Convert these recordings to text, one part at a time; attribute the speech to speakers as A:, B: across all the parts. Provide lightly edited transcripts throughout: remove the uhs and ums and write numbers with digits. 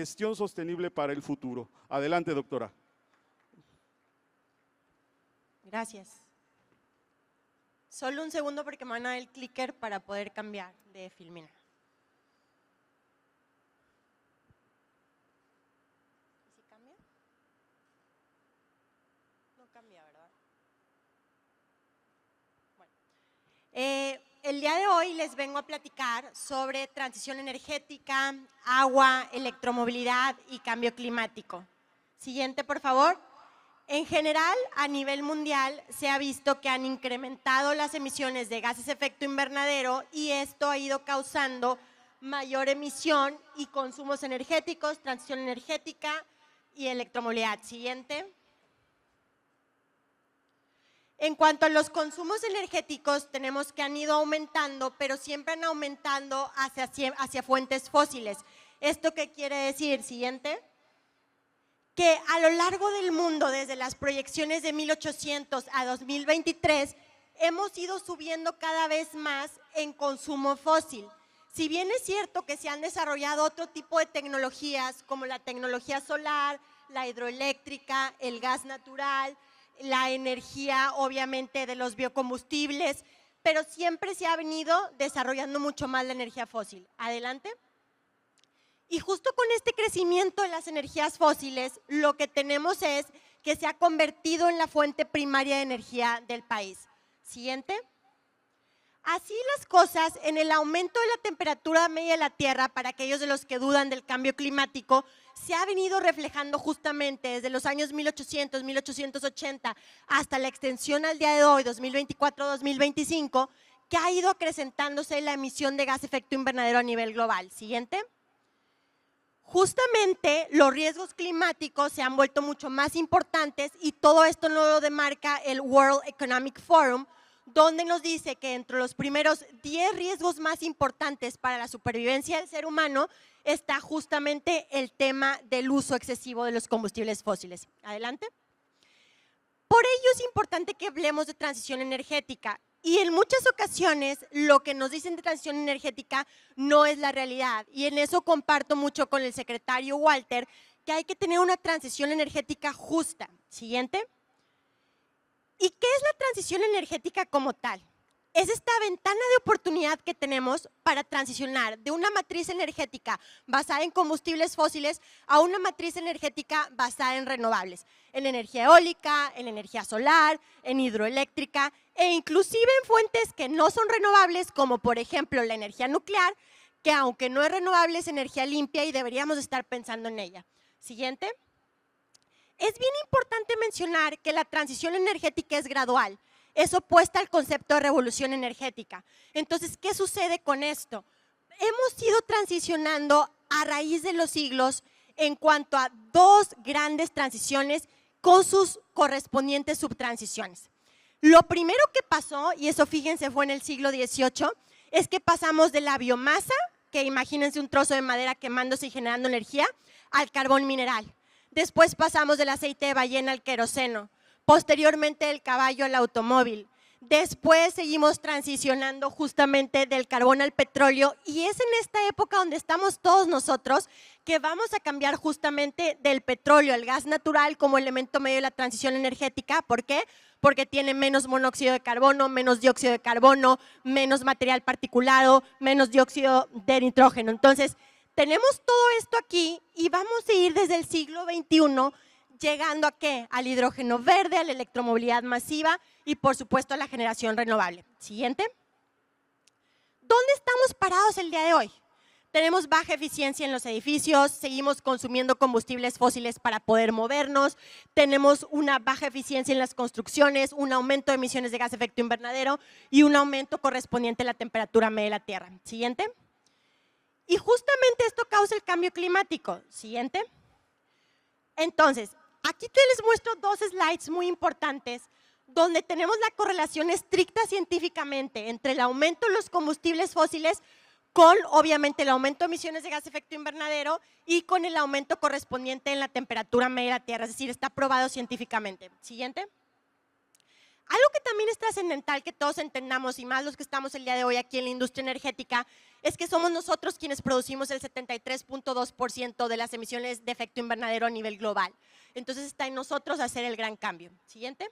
A: gestión sostenible para el futuro. Adelante, doctora.
B: Gracias. Solo un segundo porque me van a dar el clicker para poder cambiar de Filmina. ¿Sí cambia? No cambia, ¿verdad? Bueno. El día de hoy les vengo a platicar sobre transición energética, agua, electromovilidad y cambio climático. Siguiente, por favor. En general, a nivel mundial, se ha visto que han incrementado las emisiones de gases de efecto invernadero y esto ha ido causando mayor emisión y consumos energéticos, transición energética y electromovilidad. Siguiente. En cuanto a los consumos energéticos, tenemos que han ido aumentando, pero siempre han aumentado hacia fuentes fósiles. ¿Esto qué quiere decir? Siguiente. Que a lo largo del mundo, desde las proyecciones de 1800 a 2023, hemos ido subiendo cada vez más en consumo fósil. Si bien es cierto que se han desarrollado otro tipo de tecnologías, como la tecnología solar, la hidroeléctrica, el gas natural, la energía, obviamente, de los biocombustibles, pero siempre se ha venido desarrollando mucho más la energía fósil. Adelante. Y justo con este crecimiento de las energías fósiles, lo que tenemos es que se ha convertido en la fuente primaria de energía del país. Siguiente. Así las cosas, en el aumento de la temperatura media de la Tierra, para aquellos de los que dudan del cambio climático, se ha venido reflejando justamente desde los años 1800, 1880, hasta la extensión al día de hoy, 2024-2025, que ha ido acrecentándose la emisión de gas de efecto invernadero a nivel global. Siguiente. Justamente los riesgos climáticos se han vuelto mucho más importantes y todo esto nos lo demarca el World Economic Forum, donde nos dice que entre los primeros 10 riesgos más importantes para la supervivencia del ser humano está justamente el tema del uso excesivo de los combustibles fósiles. Adelante. Por ello es importante que hablemos de transición energética. Y en muchas ocasiones lo que nos dicen de transición energética no es la realidad. Y en eso comparto mucho con el secretario Walter que hay que tener una transición energética justa. Siguiente. ¿Y qué es la transición energética como tal? Es esta ventana de oportunidad que tenemos para transicionar de una matriz energética basada en combustibles fósiles a una matriz energética basada en renovables, en energía eólica, en energía solar, en hidroeléctrica e inclusive en fuentes que no son renovables, como por ejemplo la energía nuclear, que aunque no es renovable es energía limpia y deberíamos estar pensando en ella. Siguiente. Es bien importante mencionar que la transición energética es gradual. Es opuesta al concepto de revolución energética. Entonces, ¿qué sucede con esto? Hemos ido transicionando a raíz de los siglos en cuanto a dos grandes transiciones con sus correspondientes subtransiciones. Lo primero que pasó, y eso fíjense fue en el siglo XVIII, es que pasamos de la biomasa, que imagínense un trozo de madera quemándose y generando energía, al carbón mineral. Después pasamos del aceite de ballena al queroseno. Posteriormente del caballo al automóvil. Después seguimos transicionando justamente del carbón al petróleo y es en esta época donde estamos todos nosotros que vamos a cambiar justamente del petróleo al gas natural como elemento medio de la transición energética. ¿Por qué? Porque tiene menos monóxido de carbono, menos dióxido de carbono, menos material particulado, menos dióxido de nitrógeno. Entonces, tenemos todo esto aquí y vamos a ir desde el siglo XXI llegando ¿a qué? Al hidrógeno verde, a la electromovilidad masiva y por supuesto a la generación renovable. Siguiente. ¿Dónde estamos parados el día de hoy? Tenemos baja eficiencia en los edificios, seguimos consumiendo combustibles fósiles para poder movernos, tenemos una baja eficiencia en las construcciones, un aumento de emisiones de gas de efecto invernadero y un aumento correspondiente a la temperatura media de la Tierra. Siguiente. Y justamente esto causa el cambio climático. Siguiente. Entonces, aquí les muestro dos slides muy importantes donde tenemos la correlación estricta científicamente entre el aumento de los combustibles fósiles con, obviamente, el aumento de emisiones de gas de efecto invernadero y con el aumento correspondiente en la temperatura media de la Tierra, es decir, está probado científicamente. Siguiente. Algo que también es trascendental que todos entendamos, y más los que estamos el día de hoy aquí en la industria energética, es que somos nosotros quienes producimos el 73.2% de las emisiones de efecto invernadero a nivel global. Entonces está en nosotros hacer el gran cambio. Siguiente.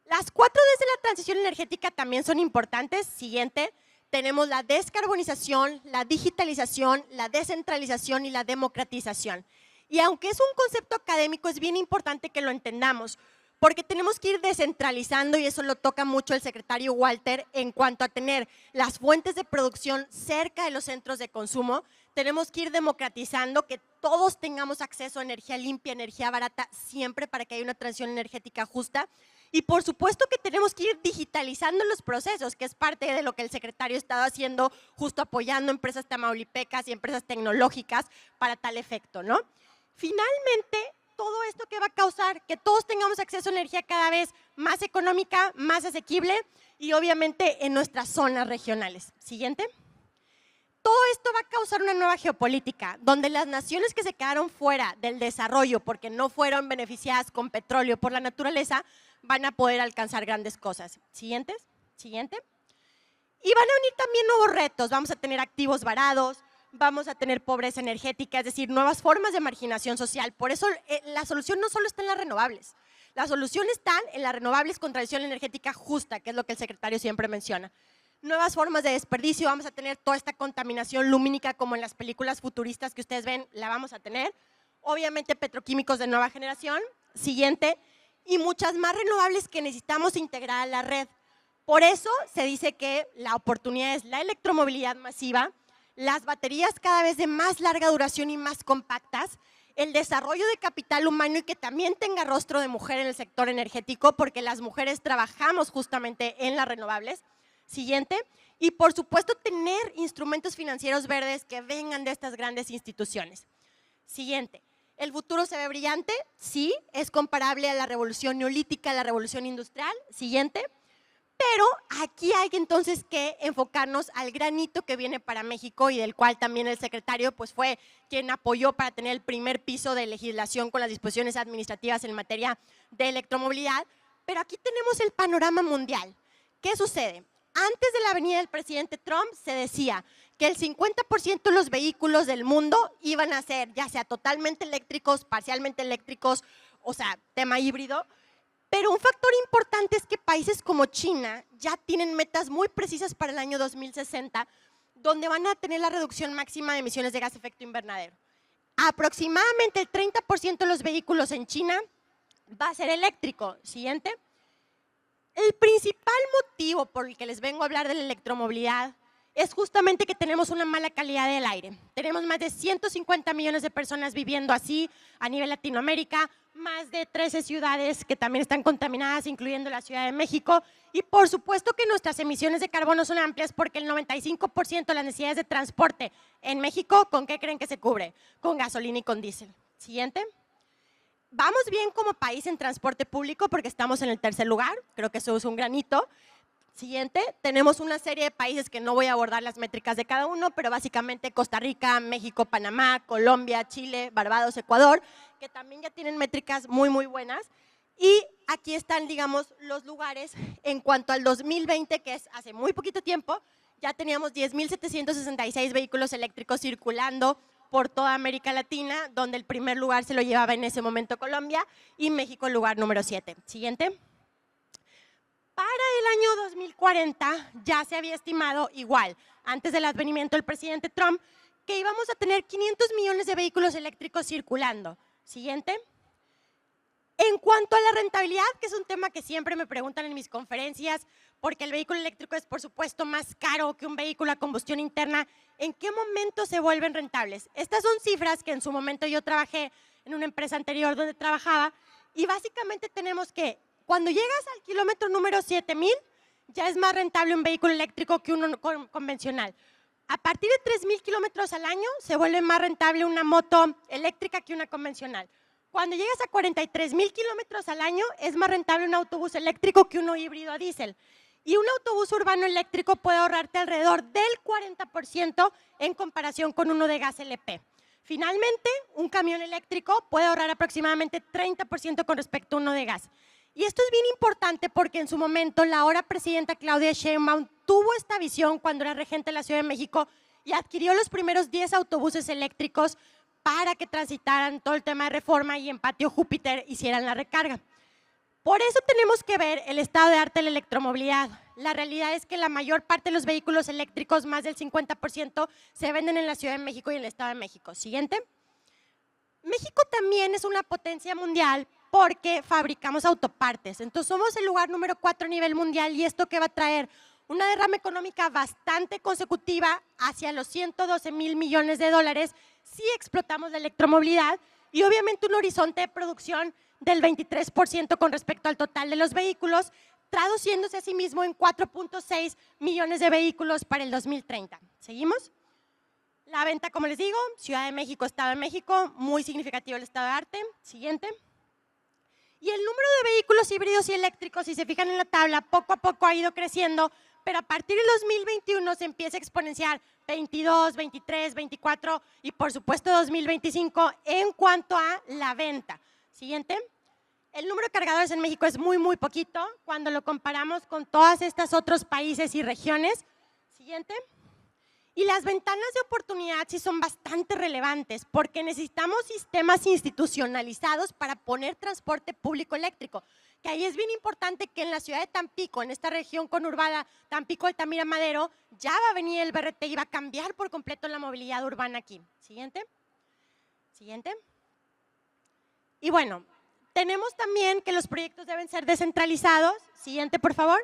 B: Las 4Ds de la transición energética también son importantes. Siguiente. Tenemos la descarbonización, la digitalización, la descentralización y la democratización. Y aunque es un concepto académico, es bien importante que lo entendamos, porque tenemos que ir descentralizando, y eso lo toca mucho el secretario Walter, en cuanto a tener las fuentes de producción cerca de los centros de consumo. Tenemos que ir democratizando, que todos tengamos acceso a energía limpia, energía barata, siempre para que haya una transición energética justa. Y por supuesto que tenemos que ir digitalizando los procesos, que es parte de lo que el secretario estaba haciendo, justo apoyando empresas tamaulipecas y empresas tecnológicas para tal efecto, ¿no? Finalmente, todo esto que va a causar que todos tengamos acceso a energía cada vez más económica, más asequible y obviamente en nuestras zonas regionales. Siguiente. Todo esto va a causar una nueva geopolítica, donde las naciones que se quedaron fuera del desarrollo porque no fueron beneficiadas con petróleo por la naturaleza, van a poder alcanzar grandes cosas. Siguiente. Y van a venir también nuevos retos. Vamos a tener activos varados, vamos a tener pobreza energética, es decir, nuevas formas de marginación social. Por eso la solución no solo está en las renovables. La solución está en las renovables con transición energética justa, que es lo que el secretario siempre menciona. Nuevas formas de desperdicio, vamos a tener toda esta contaminación lumínica como en las películas futuristas que ustedes ven, la vamos a tener. Obviamente petroquímicos de nueva generación. Siguiente. Y muchas más renovables que necesitamos integrar a la red. Por eso se dice que la oportunidad es la electromovilidad masiva, las baterías cada vez de más larga duración y más compactas, el desarrollo de capital humano y que también tenga rostro de mujer en el sector energético, porque las mujeres trabajamos justamente en las renovables. Siguiente. Y por supuesto tener instrumentos financieros verdes que vengan de estas grandes instituciones. Siguiente. ¿El futuro se ve brillante? Sí, es comparable a la revolución neolítica, a la revolución industrial. Siguiente. Pero aquí hay entonces que enfocarnos al gran hito que viene para México y del cual también el secretario pues, fue quien apoyó para tener el primer piso de legislación con las disposiciones administrativas en materia de electromovilidad. Pero aquí tenemos el panorama mundial. ¿Qué sucede? Antes de la venida del presidente Trump se decía que el 50% de los vehículos del mundo iban a ser ya sea totalmente eléctricos, parcialmente eléctricos, o sea, tema híbrido. Pero un factor importante es que países como China ya tienen metas muy precisas para el año 2060, donde van a tener la reducción máxima de emisiones de gas de efecto invernadero. Aproximadamente el 30% de los vehículos en China va a ser eléctrico. Siguiente. El principal motivo por el que les vengo a hablar de la electromovilidad es justamente que tenemos una mala calidad del aire. Tenemos más de 150 millones de personas viviendo así a nivel Latinoamérica, más de 13 ciudades que también están contaminadas, incluyendo la Ciudad de México. Y por supuesto que nuestras emisiones de carbono son amplias porque el 95% de las necesidades de transporte en México, ¿con qué creen que se cubre? Con gasolina y con diésel. Siguiente. Vamos bien como país en transporte público porque estamos en el tercer lugar, creo que eso es un gran hito. Siguiente, tenemos una serie de países que no voy a abordar las métricas de cada uno, pero básicamente Costa Rica, México, Panamá, Colombia, Chile, Barbados, Ecuador, que también ya tienen métricas muy, muy buenas. Y aquí están, digamos, los lugares en cuanto al 2020, que es hace muy poquito tiempo, ya teníamos 10.766 vehículos eléctricos circulando por toda América Latina, donde el primer lugar se lo llevaba en ese momento Colombia y México el lugar número 7. Siguiente. Para el año 2040 ya se había estimado igual, antes del advenimiento del presidente Trump, que íbamos a tener 500 millones de vehículos eléctricos circulando. Siguiente. En cuanto a la rentabilidad, que es un tema que siempre me preguntan en mis conferencias, porque el vehículo eléctrico es por supuesto más caro que un vehículo a combustión interna, ¿en qué momento se vuelven rentables? Estas son cifras que en su momento yo trabajé en una empresa anterior donde trabajaba y básicamente tenemos que cuando llegas al kilómetro número 7,000 ya es más rentable un vehículo eléctrico que uno convencional. A partir de 3,000 kilómetros al año se vuelve más rentable una moto eléctrica que una convencional. Cuando llegas a 43,000 kilómetros al año es más rentable un autobús eléctrico que uno híbrido a diésel. Y un autobús urbano eléctrico puede ahorrarte alrededor del 40% en comparación con uno de gas LP. Finalmente, un camión eléctrico puede ahorrar aproximadamente 30% con respecto a uno de gas. Y esto es bien importante porque en su momento la ahora presidenta Claudia Sheinbaum tuvo esta visión cuando era regente de la Ciudad de México y adquirió los primeros 10 autobuses eléctricos para que transitaran todo el tema de Reforma y en Patio Júpiter hicieran la recarga. Por eso tenemos que ver el estado de arte de la electromovilidad. La realidad es que la mayor parte de los vehículos eléctricos, más del 50%, se venden en la Ciudad de México y en el Estado de México. Siguiente. México también es una potencia mundial porque fabricamos autopartes. Entonces somos el lugar número 4 a nivel mundial y esto que va a traer una derrama económica bastante consecutiva hacia los 112,000 millones de dólares si explotamos la electromovilidad y obviamente un horizonte de producción del 23% con respecto al total de los vehículos, traduciéndose a sí mismo en 4.6 millones de vehículos para el 2030. ¿Seguimos? La venta, como les digo, Ciudad de México, Estado de México, muy significativo el estado de arte. Siguiente. Y el número de vehículos híbridos y eléctricos, si se fijan en la tabla, poco a poco ha ido creciendo, pero a partir del 2021 se empieza a exponenciar 22, 23, 24 y por supuesto 2025 en cuanto a la venta. Siguiente. El número de cargadores en México es muy poquito cuando lo comparamos con todos estos otros países y regiones. Siguiente. Y las ventanas de oportunidad sí son bastante relevantes porque necesitamos sistemas institucionalizados para poner transporte público eléctrico. Que ahí es bien importante que en la ciudad de Tampico, en esta región conurbada Tampico, Altamira, Madero, ya va a venir el BRT y va a cambiar por completo la movilidad urbana aquí. Siguiente. Siguiente. Y bueno, tenemos también que los proyectos deben ser descentralizados. Siguiente, por favor.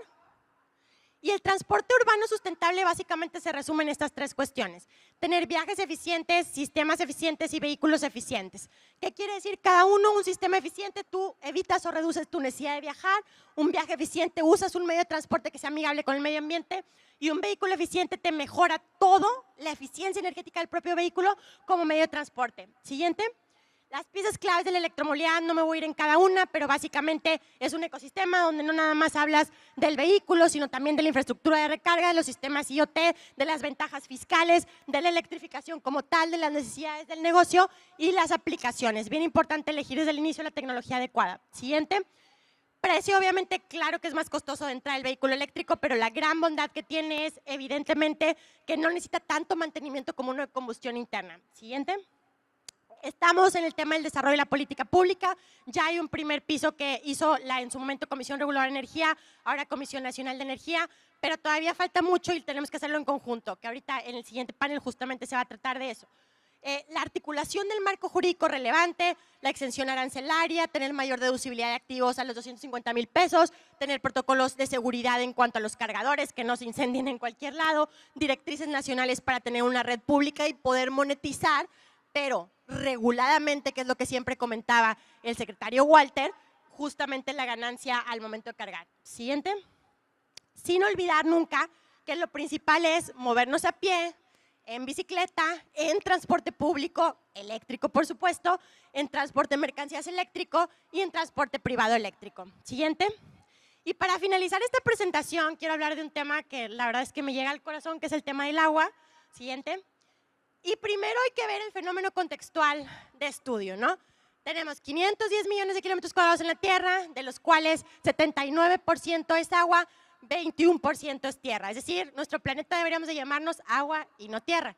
B: Y el transporte urbano sustentable básicamente se resume en estas tres cuestiones. Tener viajes eficientes, sistemas eficientes y vehículos eficientes. ¿Qué quiere decir cada uno? Un sistema eficiente, tú evitas o reduces tu necesidad de viajar. Un viaje eficiente, usas un medio de transporte que sea amigable con el medio ambiente. Y un vehículo eficiente te mejora todo, la eficiencia energética del propio vehículo como medio de transporte. Siguiente. Las piezas claves de la electromovilidad, no me voy a ir en cada una, pero básicamente es un ecosistema donde no nada más hablas del vehículo, sino también de la infraestructura de recarga, de los sistemas IoT, de las ventajas fiscales, de la electrificación como tal, de las necesidades del negocio y las aplicaciones. Bien importante elegir desde el inicio la tecnología adecuada. Siguiente. Precio, obviamente, claro que es más costoso de entrar el vehículo eléctrico, pero la gran bondad que tiene es, evidentemente, que no necesita tanto mantenimiento como uno de combustión interna. Siguiente. Estamos en el tema del desarrollo de la política pública, ya hay un primer piso que hizo en su momento Comisión Reguladora de Energía, ahora Comisión Nacional de Energía, pero todavía falta mucho y tenemos que hacerlo en conjunto, que ahorita en el siguiente panel justamente se va a tratar de eso. La articulación del marco jurídico relevante, la exención arancelaria, tener mayor deducibilidad de activos a los 250,000 pesos, tener protocolos de seguridad en cuanto a los cargadores que no se incendien en cualquier lado, directrices nacionales para tener una red pública y poder monetizar, pero reguladamente, que es lo que siempre comentaba el secretario Walter, justamente la ganancia al momento de cargar. Siguiente. Sin olvidar nunca que lo principal es movernos a pie, en bicicleta, en transporte público, eléctrico por supuesto, en transporte de mercancías eléctrico y en transporte privado eléctrico. Siguiente. Y para finalizar esta presentación, quiero hablar de un tema que la verdad es que me llega al corazón, que es el tema del agua. Siguiente. Y primero hay que ver el fenómeno contextual de estudio, ¿no? Tenemos 510 millones de kilómetros cuadrados en la Tierra, de los cuales 79% es agua, 21% es tierra. Es decir, nuestro planeta deberíamos de llamarnos agua y no tierra.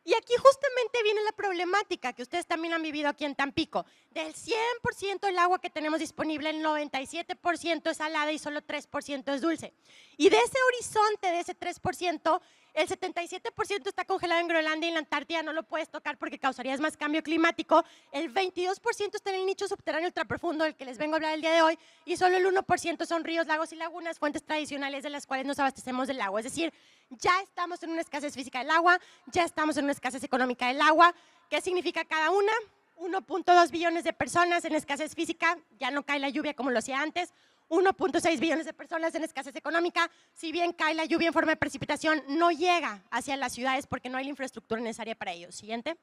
B: Y aquí justamente viene la problemática que ustedes también han vivido aquí en Tampico. Del 100% del agua que tenemos disponible, el 97% es salada y solo 3% es dulce. Y de ese horizonte, de ese 3%, el 77% está congelado en Groenlandia y en la Antártida no lo puedes tocar porque causarías más cambio climático. El 22% está en el nicho subterráneo ultraprofundo del que les vengo a hablar el día de hoy y solo el 1% son ríos, lagos y lagunas, fuentes tradicionales de las cuales nos abastecemos del agua. Es decir, ya estamos en una escasez física del agua, ya estamos en una escasez económica del agua. ¿Qué significa cada una? 1.2 billones de personas en escasez física, ya no cae la lluvia como lo hacía antes. 1.6 billones de personas en escasez económica, si bien cae la lluvia en forma de precipitación, no llega hacia las ciudades porque no hay la infraestructura necesaria para ello. Siguiente.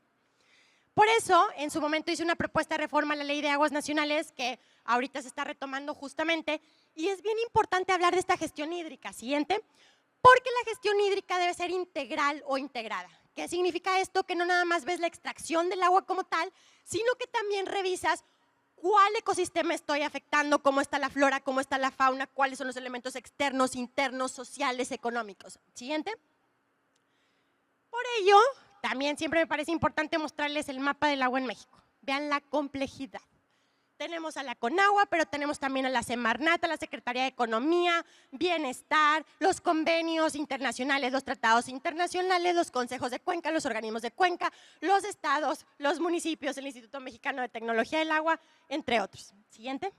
B: Por eso, en su momento hice una propuesta de reforma a la Ley de Aguas Nacionales que ahorita se está retomando justamente y es bien importante hablar de esta gestión hídrica. Siguiente. Porque la gestión hídrica debe ser integral o integrada. ¿Qué significa esto? Que no nada más ves la extracción del agua como tal, sino que también revisas cuál ecosistema estoy afectando, cómo está la flora, cómo está la fauna, cuáles son los elementos externos, internos, sociales, económicos. Siguiente. Por ello, también siempre me parece importante mostrarles el mapa del agua en México. Vean la complejidad. Tenemos a la Conagua, pero tenemos también a la Semarnat, a la Secretaría de Economía, Bienestar, los convenios internacionales, los tratados internacionales, los consejos de cuenca, los organismos de cuenca, los estados, los municipios, el Instituto Mexicano de Tecnología del Agua, entre otros. Siguiente.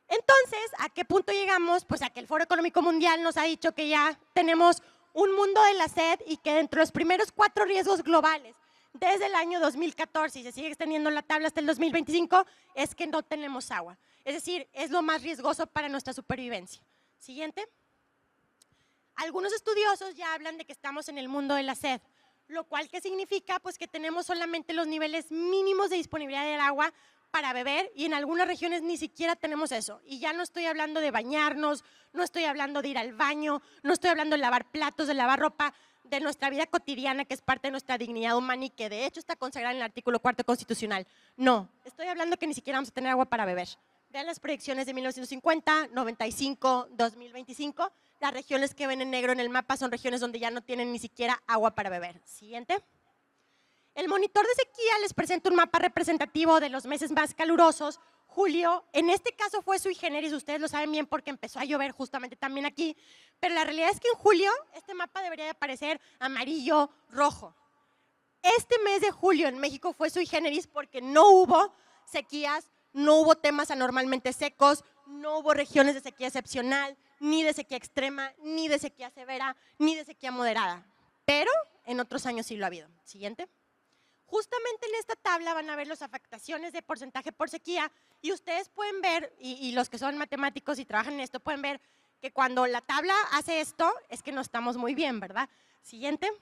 B: Entonces, ¿a qué punto llegamos? Pues a que el Foro Económico Mundial nos ha dicho que ya tenemos un mundo de la sed y que dentro de los primeros 4 riesgos globales desde el año 2014 y se sigue extendiendo la tabla hasta el 2025, es que no tenemos agua. Es decir, es lo más riesgoso para nuestra supervivencia. Siguiente. Algunos estudiosos ya hablan de que estamos en el mundo de la sed, lo cual ¿qué significa? Pues que tenemos solamente los niveles mínimos de disponibilidad del agua para beber y en algunas regiones ni siquiera tenemos eso. Y ya no estoy hablando de bañarnos, no estoy hablando de ir al baño, no estoy hablando de lavar platos, de lavar ropa, de nuestra vida cotidiana, que es parte de nuestra dignidad humana y que de hecho está consagrada en el artículo 4 constitucional. No, estoy hablando que ni siquiera vamos a tener agua para beber. Vean las proyecciones de 1950, 95, 2025. Las regiones que ven en negro en el mapa son regiones donde ya no tienen ni siquiera agua para beber. Siguiente. El monitor de sequía les presenta un mapa representativo de los meses más calurosos. Julio, en este caso fue sui generis, ustedes lo saben bien porque empezó a llover justamente también aquí, pero la realidad es que en julio este mapa debería de aparecer amarillo, rojo. Este mes de julio en México fue sui generis porque no hubo sequías, no hubo temas anormalmente secos, no hubo regiones de sequía excepcional, ni de sequía extrema, ni de sequía severa, ni de sequía moderada, pero en otros años sí lo ha habido. Siguiente. Justamente en esta tabla van a ver las afectaciones de porcentaje por sequía y ustedes pueden ver, y los que son matemáticos y trabajan en esto pueden ver que cuando la tabla hace esto es que no estamos muy bien, ¿verdad? Siguiente.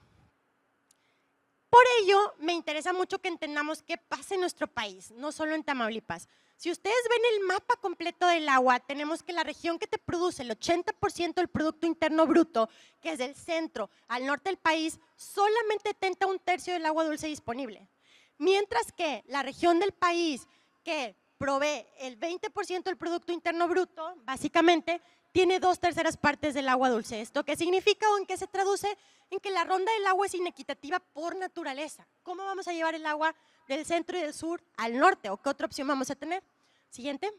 B: Por ello, me interesa mucho que entendamos qué pasa en nuestro país, no solo en Tamaulipas. Si ustedes ven el mapa completo del agua, tenemos que la región que te produce el 80% del Producto Interno Bruto, que es del centro al norte del país, solamente detenta 1/3 del agua dulce disponible. Mientras que la región del país que provee el 20% del Producto Interno Bruto, básicamente, tiene 2/3 partes del agua dulce. ¿Esto qué significa o en qué se traduce? En que la ronda del agua es inequitativa por naturaleza. ¿Cómo vamos a llevar el agua del centro y del sur al norte? ¿O qué otra opción vamos a tener? Siguiente.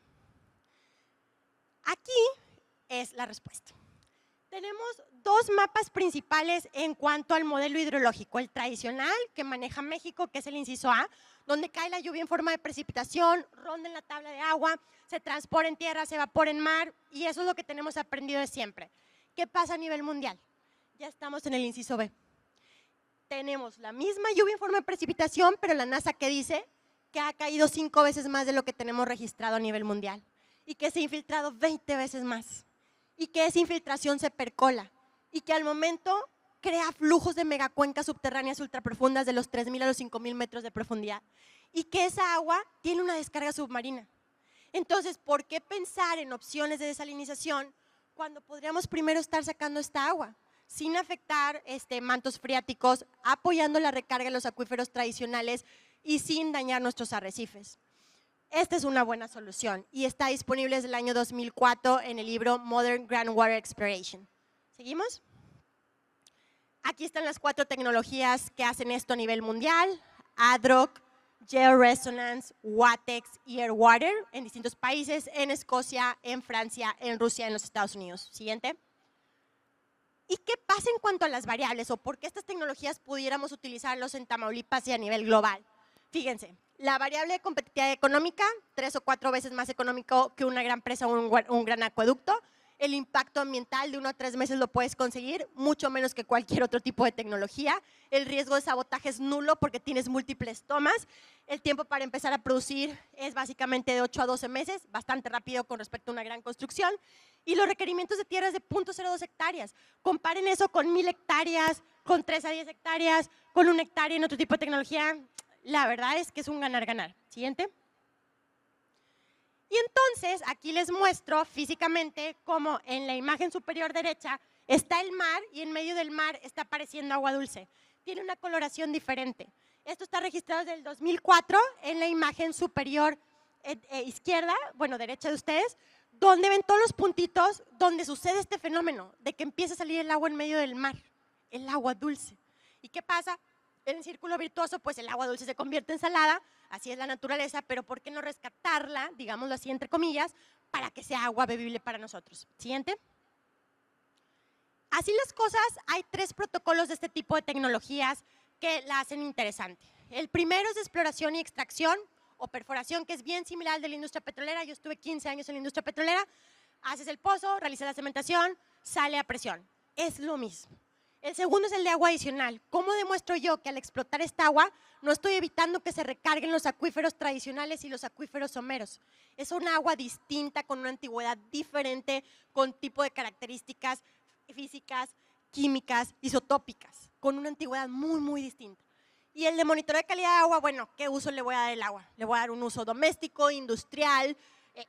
B: Aquí es la respuesta. Tenemos 2 mapas principales en cuanto al modelo hidrológico. El tradicional que maneja México, que es el inciso A, donde cae la lluvia en forma de precipitación, ronda en la tabla de agua, se transpora en tierra, se evapora en mar, y eso es lo que tenemos aprendido de siempre. ¿Qué pasa a nivel mundial? Ya estamos en el inciso B. Tenemos la misma lluvia en forma de precipitación, pero la NASA que dice que ha caído 5 veces más de lo que tenemos registrado a nivel mundial y que se ha infiltrado 20 veces más y que esa infiltración se percola y que al momento crea flujos de megacuencas subterráneas ultraprofundas de los 3.000 a los 5.000 metros de profundidad y que esa agua tiene una descarga submarina. Entonces, ¿por qué pensar en opciones de desalinización cuando podríamos primero estar sacando esta agua sin afectar mantos freáticos, apoyando la recarga de los acuíferos tradicionales y sin dañar nuestros arrecifes? Esta es una buena solución y está disponible desde el año 2004 en el libro Modern Groundwater Exploration. ¿Seguimos? Aquí están las 4 tecnologías que hacen esto a nivel mundial: ADROC, Georesonance, WATEX y Airwater en distintos países, en Escocia, en Francia, en Rusia, en los Estados Unidos. Siguiente. ¿Y qué pasa en cuanto a las variables o por qué estas tecnologías pudiéramos utilizarlos en Tamaulipas y a nivel global? Fíjense, la variable de competitividad económica, 3 o 4 veces más económico que una gran presa o un gran acueducto. El impacto ambiental de 1 a 3 meses lo puedes conseguir, mucho menos que cualquier otro tipo de tecnología. El riesgo de sabotaje es nulo porque tienes múltiples tomas. El tiempo para empezar a producir es básicamente de 8 a 12 meses, bastante rápido con respecto a una gran construcción. Y los requerimientos de tierra es de 0.02 hectáreas. Comparen eso con 1.000 hectáreas, con 3 a 10 hectáreas, con 1 hectárea en otro tipo de tecnología. La verdad es que es un ganar-ganar. Siguiente. Y entonces, aquí les muestro físicamente cómo en la imagen superior derecha está el mar y en medio del mar está apareciendo agua dulce. Tiene una coloración diferente. Esto está registrado desde el 2004 en la imagen superior izquierda, bueno, derecha de ustedes, donde ven todos los puntitos donde sucede este fenómeno de que empieza a salir el agua en medio del mar, el agua dulce. ¿Y qué pasa? En el círculo virtuoso, pues el agua dulce se convierte en salada, así es la naturaleza, pero ¿por qué no rescatarla, digámoslo así, entre comillas, para que sea agua bebible para nosotros? Siguiente. Así las cosas, hay 3 protocolos de este tipo de tecnologías que la hacen interesante. El primero es de exploración y extracción o perforación, que es bien similar al de la industria petrolera. Yo estuve 15 años en la industria petrolera. Haces el pozo, realizas la cementación, sale a presión. Es lo mismo. El segundo es el de agua adicional. ¿Cómo demuestro yo que al explotar esta agua no estoy evitando que se recarguen los acuíferos tradicionales y los acuíferos someros? Es una agua distinta, con una antigüedad diferente, con tipo de características físicas, químicas, isotópicas, con una antigüedad muy, muy distinta. Y el de monitoreo de calidad de agua, bueno, ¿qué uso le voy a dar al agua? Le voy a dar un uso doméstico, industrial,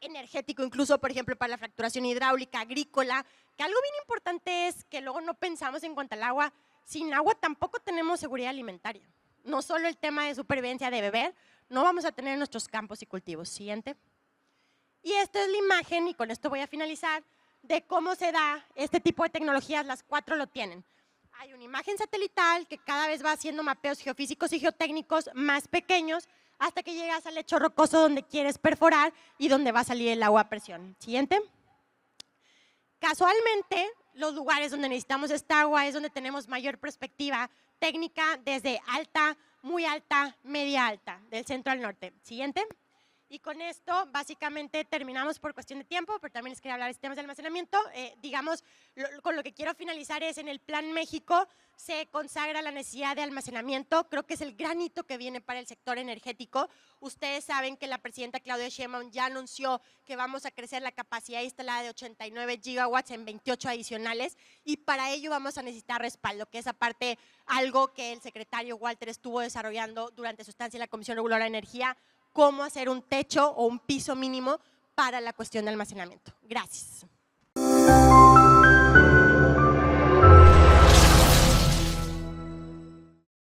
B: energético, incluso, por ejemplo, para la fracturación hidráulica, agrícola, que algo bien importante es que luego no pensamos en cuanto al agua. Sin agua tampoco tenemos seguridad alimentaria. No solo el tema de supervivencia de beber, no vamos a tener nuestros campos y cultivos. Siguiente. Y esta es la imagen, y con esto voy a finalizar, de cómo se da este tipo de tecnologías. Las 4 lo tienen. Hay una imagen satelital que cada vez va haciendo mapeos geofísicos y geotécnicos más pequeños hasta que llegas al lecho rocoso donde quieres perforar y donde va a salir el agua a presión. Siguiente. Casualmente, los lugares donde necesitamos esta agua es donde tenemos mayor perspectiva técnica desde alta, muy alta, media alta, del centro al norte. Siguiente. Y con esto, básicamente, terminamos por cuestión de tiempo, pero también les quería hablar de temas de almacenamiento. Digamos, con lo que quiero finalizar es, en el Plan México se consagra la necesidad de almacenamiento. Creo que es el gran hito que viene para el sector energético. Ustedes saben que la presidenta Claudia Sheinbaum ya anunció que vamos a crecer la capacidad instalada de 89 gigawatts en 28 adicionales, y para ello vamos a necesitar respaldo, que es aparte algo que el secretario Walter estuvo desarrollando durante su estancia en la Comisión Reguladora de Energía, cómo hacer un techo o un piso mínimo para la cuestión de almacenamiento. Gracias.